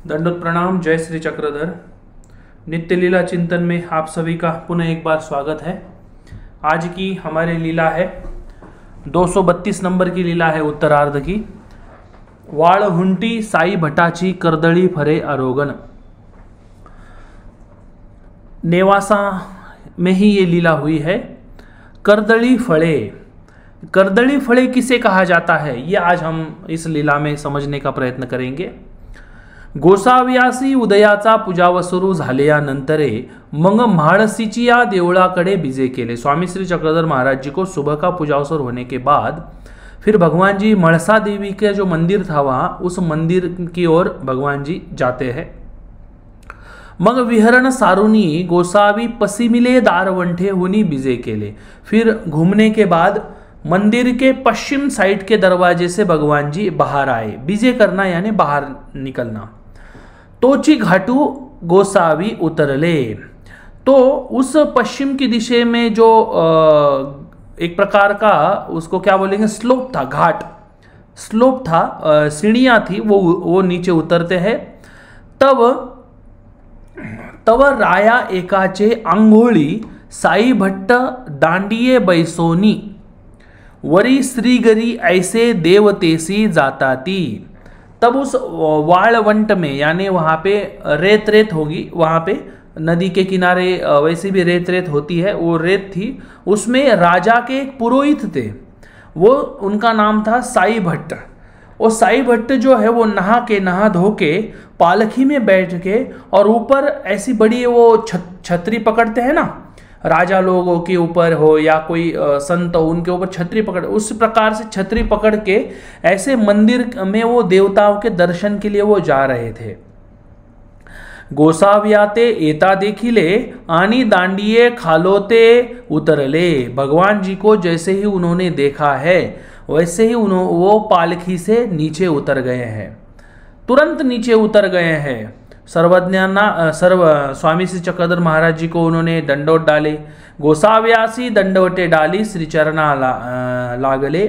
दंडोत प्रणाम। जय श्री चक्रधर। नित्य लीला चिंतन में आप सभी का पुनः एक बार स्वागत है। आज की हमारी लीला है 232 नंबर की लीला है उत्तरार्ध की। वाळहुंटी साई भटाची कर्दळी फरे आरोगण। नेवासा में ही ये लीला हुई है। कर्दळी फळे, कर्दळी फळे किसे कहा जाता है ये आज हम इस लीला में समझने का प्रयत्न करेंगे। गोसाव्यासी उदयाचा पुजाव सुरू झाल्यानंतरे मग म्हाळसीची या देवळाकडे बिजे केले। स्वामी श्री चक्रधर महाराज जी को सुबह का पुजावसर होने के बाद फिर भगवान जी मळसा देवी के जो मंदिर था वहाँ उस मंदिर की ओर भगवान जी जाते हैं। मग विहरण सारुनी गोसावी पसिमिले दारवंठे हुनी बिजे केले। फिर घूमने के बाद मंदिर के पश्चिम साइड के दरवाजे से भगवान जी बाहर आए। बिजे करना यानी बाहर निकलना। तोची घाटू गोसावी उतरले। तो उस पश्चिम की दिशा में जो एक प्रकार का उसको क्या बोलेंगे स्लोप था, घाट स्लोप था, सीढ़ियां थी, वो नीचे उतरते हैं। तब राया एकाचे आंघोळी साई भट्ट दांडिये बैसोनी वरी श्रीगरी ऐसे देवतेसी जाताती। तब उस वाळवंट में यानी वहाँ पे रेत रेत होगी, वहाँ पे नदी के किनारे वैसे भी रेत रेत होती है, वो रेत थी। उसमें राजा के एक पुरोहित थे, वो उनका नाम था साई भट्ट। वो साई भट्ट जो है वो नहा धो के पालकी में बैठ के और ऊपर ऐसी बड़ी वो छतरी पकड़ते हैं ना, राजा लोगों के ऊपर हो या कोई संत हो उनके ऊपर छतरी पकड़, उस प्रकार से छतरी पकड़ के ऐसे मंदिर में वो देवताओं के दर्शन के लिए वो जा रहे थे। गोसाव्याते एता देखिले आनी दांडिये खालोते उतरले। भगवान जी को जैसे ही उन्होंने देखा है वैसे ही वो पालकी से नीचे उतर गए हैं, तुरंत नीचे उतर गए हैं। स्वामी श्री चक्रधर महाराज जी को उन्होंने दंडोत डाले। गोसाव्यासी दंडवटे डाली श्री चरणा लागले।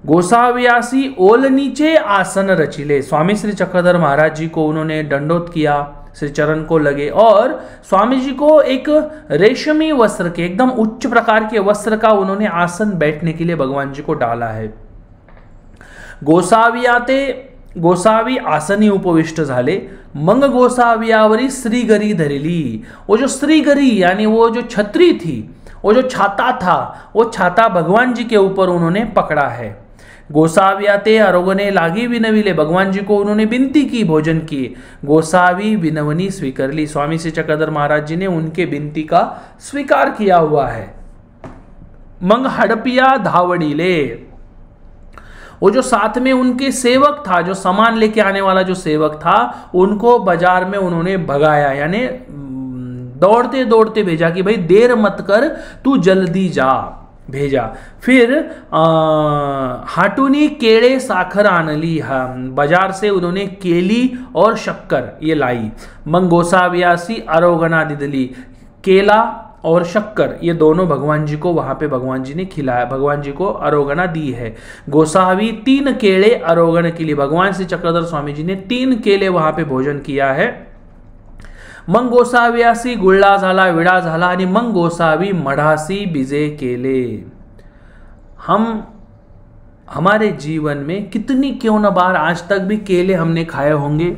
गोसाव्यासी ओल नीचे आसन रचिले। स्वामी श्री चक्रधर महाराज जी को उन्होंने दंडोत किया, श्री चरण को लगे और स्वामी जी को एक रेशमी वस्त्र के एकदम उच्च प्रकार के वस्त्र का उन्होंने आसन बैठने के लिए भगवान जी को डाला है। गोसावी आसनी उपविष्ट झाले। मंग गोसाव्यावरी श्रीगरी धरिली। वो जो श्रीगरी यानी वो जो छतरी थी, वो जो छाता था, वो छाता भगवान जी के ऊपर उन्होंने पकड़ा है। गोसाव्याते आरोगणे लागी विनविले। भगवान जी को उन्होंने विनती की, भोजन की। गोसावी विनवनी स्वीकारली। स्वामी श्री चक्रधर महाराज जी ने उनके विनती का स्वीकार किया हुआ है। मंग हड़पिया धावड़ीले। वो जो साथ में उनके सेवक था, जो सामान लेके आने वाला जो सेवक था, उनको बाजार में उन्होंने भगाया यानी दौड़ते दौड़ते भेजा कि भाई देर मत कर, तू जल्दी जा, भेजा। फिर हाटूनी केले साखर आनली। बाजार से उन्होंने केली और शक्कर ये लाई। मंग गोसाव्यासी आरोगणा दिदली। केला और शक्कर ये दोनों भगवान जी को वहां पे भगवान जी ने खिलाया, भगवान जी को आरोगणा दी है। गोसावी 3 केले आरोगण के लिए भगवान श्री चक्रधर स्वामी जी ने 3 केले वहां पे भोजन किया है। मंग गोसाव्यासी गुळ्ळा झाला, विडा झाला आणि मंग गोसावी मढासी बिजे केले। हमारे जीवन में कितनी क्यों न बार आज तक भी केले हमने खाए होंगे,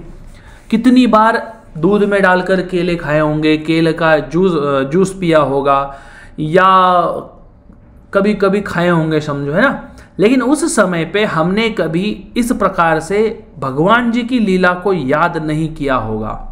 कितनी बार दूध में डालकर केले खाए होंगे, केले का जूस पिया होगा या कभी कभी खाए होंगे, समझो, है ना। लेकिन उस समय पे हमने कभी इस प्रकार से भगवान जी की लीला को याद नहीं किया होगा।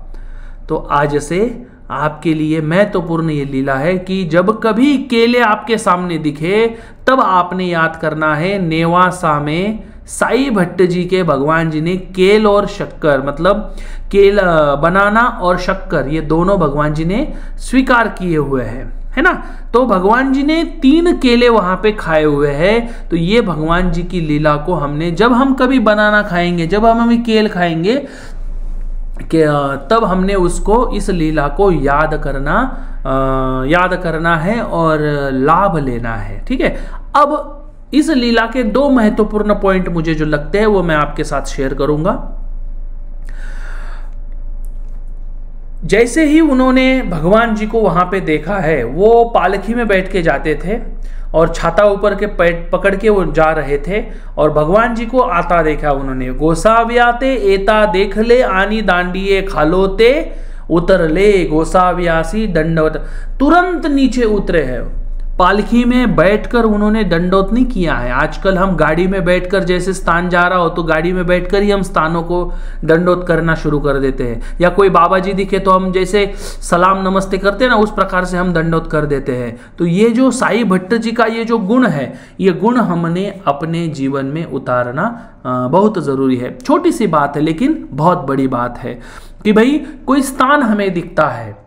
तो आज से आपके लिए महत्वपूर्ण ये लीला है कि जब कभी केले आपके सामने दिखे तब आपने याद करना है नेवासा में साई भट्ट जी के भगवान जी ने केल और शक्कर, मतलब केल बनाना और शक्कर ये दोनों भगवान जी ने स्वीकार किए हुए हैं, है ना। तो भगवान जी ने 3 केले वहां पे खाए हुए हैं। तो ये भगवान जी की लीला को हमने, जब हम कभी बनाना खाएंगे, जब हम केल खाएंगे, तब हमने उसको इस लीला को याद करना है और लाभ लेना है, ठीक है। अब इस लीला के 2 महत्वपूर्ण पॉइंट मुझे जो लगते हैं वो मैं आपके साथ शेयर करूंगा। जैसे ही उन्होंने भगवान जी को वहाँ पे देखा है, वो पालकी में बैठ के जाते थे और छाता ऊपर के पकड़ के वो जा रहे थे और भगवान जी को आता देखा उन्होंने। गोसाव्याते एता देख ले आनी दांडिये खालोते उतर ले गोसाव्यासी दंडवत। तुरंत नीचे उतरे हैं। पालकी में बैठकर उन्होंने दंडोत नहीं किया है। आजकल हम गाड़ी में बैठकर, जैसे स्थान जा रहा हो तो गाड़ी में बैठकर ही हम स्थानों को दंडोत करना शुरू कर देते हैं, या कोई बाबा जी दिखे तो हम जैसे सलाम नमस्ते करते हैं ना, उस प्रकार से हम दंडोत कर देते हैं। तो ये जो साईं भट्ट जी का ये जो गुण है, ये गुण हमने अपने जीवन में उतारना बहुत ज़रूरी है। छोटी सी बात है लेकिन बहुत बड़ी बात है कि भाई कोई स्थान हमें दिखता है,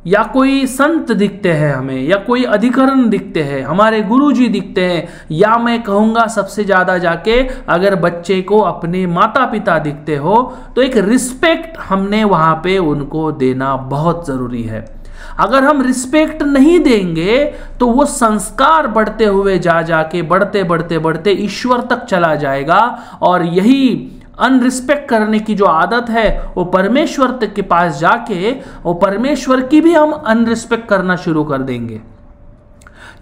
या कोई संत दिखते हैं हमें, या कोई अधिकरण दिखते हैं, हमारे गुरुजी दिखते हैं, या मैं कहूँगा सबसे ज़्यादा जाके अगर बच्चे को अपने माता पिता दिखते हो तो एक रिस्पेक्ट हमने वहाँ पे उनको देना बहुत ज़रूरी है। अगर हम रिस्पेक्ट नहीं देंगे तो वो संस्कार बढ़ते हुए जाके बढ़ते बढ़ते बढ़ते ईश्वर तक चला जाएगा, और यही अनरिस्पेक्ट करने की जो आदत है वो परमेश्वर तक के पास जाके वो परमेश्वर की भी हम अनरिस्पेक्ट करना शुरू कर देंगे।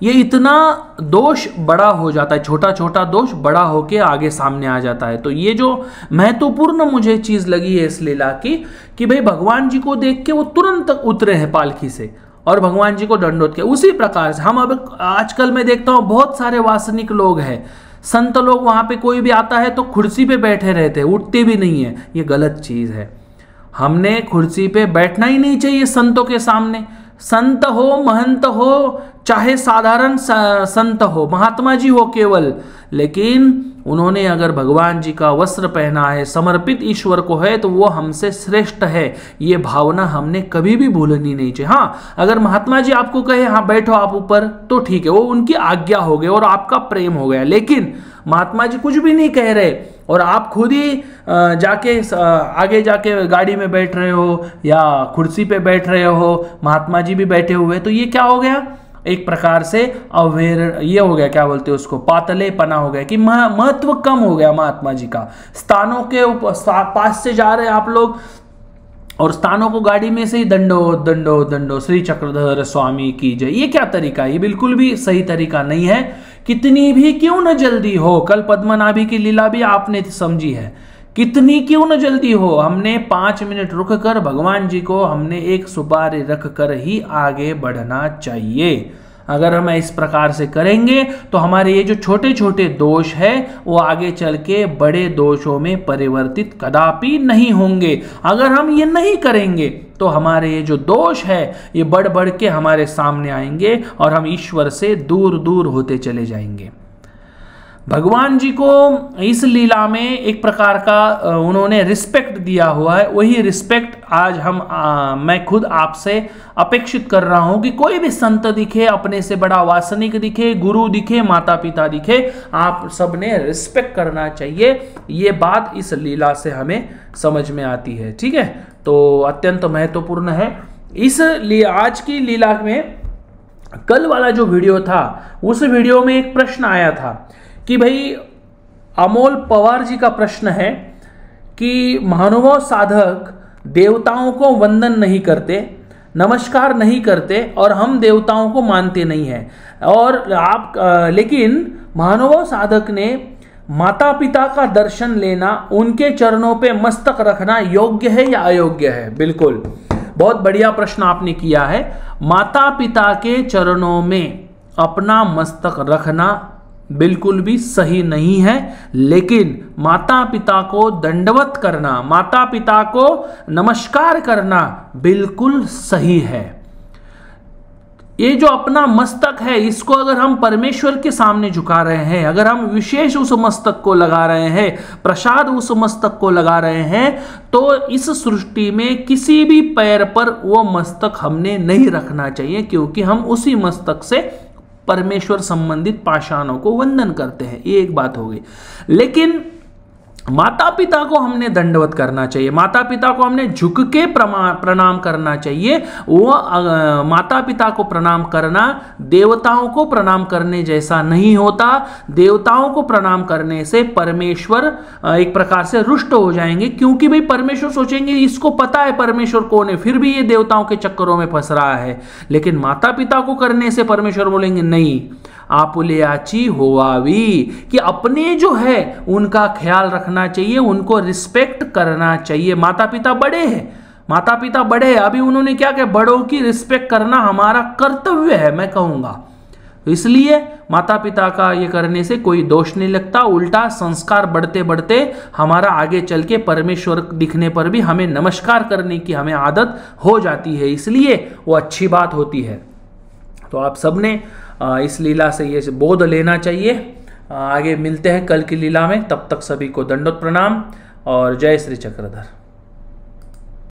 ये इतना दोष बड़ा हो जाता है, छोटा छोटा दोष बड़ा होके आगे सामने आ जाता है। तो ये जो महत्वपूर्ण मुझे चीज लगी है इस लीला की कि भाई भगवान जी को देख के वो तुरंत उतरे हैं पालकी से और भगवान जी को दंडोत किया। उसी प्रकार से हम अब आजकल मैं देखता हूँ बहुत सारे वासनिक लोग हैं, संत लोग, वहां पे कोई भी आता है तो कुर्सी पे बैठे रहते हैं, उठते भी नहीं है। ये गलत चीज है। हमने कुर्सी पे बैठना ही नहीं चाहिए संतों के सामने। संत हो, महंत हो, चाहे साधारण संत हो, महात्मा जी हो केवल, लेकिन उन्होंने अगर भगवान जी का वस्त्र पहना है, समर्पित ईश्वर को है, तो वो हमसे श्रेष्ठ है। ये भावना हमने कभी भी भूलनी नहीं चाहिए। हाँ, अगर महात्मा जी आपको कहे हाँ बैठो आप ऊपर, तो ठीक है, वो उनकी आज्ञा हो गई और आपका प्रेम हो गया। लेकिन महात्मा जी कुछ भी नहीं कह रहे और आप खुद ही जाके आगे जाके गाड़ी में बैठ रहे हो या कुर्सी पे बैठ रहे हो, महात्मा जी भी बैठे हुए, तो ये क्या हो गया? एक प्रकार से अवेयर, ये हो गया, क्या बोलते हैं उसको, पातले पना हो गया कि महत्व कम हो गया महात्मा जी का। स्थानों के पास से जा रहे हैं आप लोग और स्थानों को गाड़ी में से ही दंडो दंडो दंडो श्री चक्रधर स्वामी की जय। ये क्या तरीका है? ये बिल्कुल भी सही तरीका नहीं है। कितनी भी क्यों न जल्दी हो, कल पद्मनाभी की लीला भी आपने समझी है, कितनी क्यों न जल्दी हो, हमने 5 मिनट रुक कर भगवान जी को हमने एक सुपारी रख कर ही आगे बढ़ना चाहिए। अगर हम इस प्रकार से करेंगे तो हमारे ये जो छोटे छोटे दोष है वो आगे चल के बड़े दोषों में परिवर्तित कदापि नहीं होंगे। अगर हम ये नहीं करेंगे तो हमारे ये जो दोष है ये बढ़ बढ़ के हमारे सामने आएंगे और हम ईश्वर से दूर दूर होते चले जाएंगे। भगवान जी को इस लीला में एक प्रकार का उन्होंने रिस्पेक्ट दिया हुआ है। वही रिस्पेक्ट आज मैं खुद आपसे अपेक्षित कर रहा हूं कि कोई भी संत दिखे, अपने से बड़ा वासनिक दिखे, गुरु दिखे, माता पिता दिखे, आप सबने रिस्पेक्ट करना चाहिए। ये बात इस लीला से हमें समझ में आती है। ठीक है, तो अत्यंत महत्वपूर्ण है। आज की लीला में कल वाला जो वीडियो था उस वीडियो में एक प्रश्न आया था कि भाई अमोल पवार जी का प्रश्न है कि महानुभाव साधक देवताओं को वंदन नहीं करते, नमस्कार नहीं करते और हम देवताओं को मानते नहीं हैं, और आप लेकिन महानुभाव साधक ने माता पिता का दर्शन लेना, उनके चरणों पे मस्तक रखना योग्य है या अयोग्य है? बिल्कुल, बहुत बढ़िया प्रश्न आपने किया है। माता पिता के चरणों में अपना मस्तक रखना बिल्कुल भी सही नहीं है, लेकिन माता पिता को दंडवत करना, माता पिता को नमस्कार करना बिल्कुल सही है। ये जो अपना मस्तक है इसको अगर हम परमेश्वर के सामने झुका रहे हैं, अगर हम विशेष उस मस्तक को लगा रहे हैं, प्रसाद उस मस्तक को लगा रहे हैं, तो इस सृष्टि में किसी भी पैर पर वो मस्तक हमने नहीं रखना चाहिए, क्योंकि हम उसी मस्तक से परमेश्वर संबंधित पाषाणों को वंदन करते हैं। ये एक बात हो गई। लेकिन माता पिता को हमने दंडवत करना चाहिए, माता पिता को हमने झुक के प्रणाम करना चाहिए। वो माता पिता को प्रणाम करना देवताओं को प्रणाम करने जैसा नहीं होता। देवताओं को प्रणाम करने से परमेश्वर एक प्रकार से रुष्ट हो जाएंगे, क्योंकि भाई परमेश्वर सोचेंगे इसको पता है परमेश्वर कौन है, फिर भी ये देवताओं के चक्करों में फंस रहा है। लेकिन माता पिता को करने से परमेश्वर बोलेंगे नहीं, आपुलियाची होवावी, कि अपने जो है उनका ख्याल रखना चाहिए, उनको रिस्पेक्ट करना चाहिए। माता पिता बड़े हैं, माता पिता बड़े हैं, अभी उन्होंने क्या किया, बड़ों की रिस्पेक्ट करना हमारा कर्तव्य है मैं कहूंगा। तो इसलिए माता पिता का ये करने से कोई दोष नहीं लगता, उल्टा संस्कार बढ़ते बढ़ते हमारा आगे चल के परमेश्वर दिखने पर भी हमें नमस्कार करने की हमें आदत हो जाती है, इसलिए वो अच्छी बात होती है। तो आप सबने इस लीला से ये बोध लेना चाहिए। आगे मिलते हैं कल की लीला में, तब तक सभी को दंडोत प्रणाम और जय श्री चक्रधर।